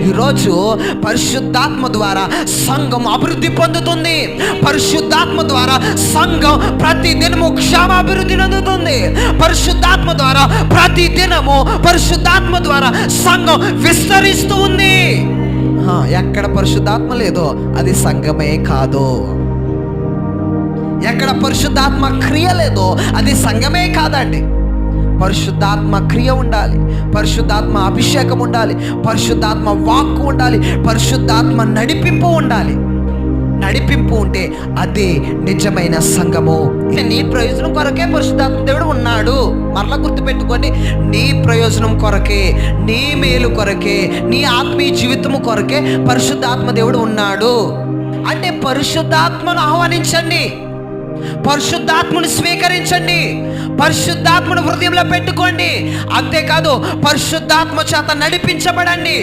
ఈరోజు పరిశుద్ధాత్మ ద్వారా సంఘం అభివృద్ధి పొందుతుంది. పరిశుద్ధాత్మ ద్వారా సంఘం ప్రతి దినము క్షేమాభివృద్ధి పొందుతుంది. పరిశుద్ధాత్మ ద్వారా ప్రతి దినము పరిశుద్ధాత్మ ద్వారా సంఘం విస్తరిస్తూ ఉంది. ఎక్కడ పరిశుద్ధాత్మ లేదో అది సంఘమే కాదు. ఎక్కడ పరిశుద్ధాత్మ క్రియ లేదో అది సంఘమే కాదండి. పరిశుద్ధాత్మ క్రియ ఉండాలి, పరిశుద్ధాత్మ అభిషేకం ఉండాలి, పరిశుద్ధాత్మ వాక్కు ఉండాలి, పరిశుద్ధాత్మ నడిపింపు ఉండాలి. నడిపింపు ఉంటే అదే నిజమైన సంఘము. నీ ప్రయోజనం కొరకే పరిశుద్ధాత్మ దేవుడు ఉన్నాడు. మరలా గుర్తుపెట్టుకోండి, నీ ప్రయోజనం కొరకే, నీ మేలు కొరకే, నీ ఆత్మీయ జీవితము కొరకే పరిశుద్ధాత్మ దేవుడు ఉన్నాడు. అంటే పరిశుద్ధాత్మను ఆహ్వానించండి, పరిశుద్ధాత్మను స్వీకరించండి, పరిశుద్ధాత్మను హృదయంలో పెట్టుకోండి. అంతేకాదు పరిశుద్ధాత్మ చేత నడిపించబడండి.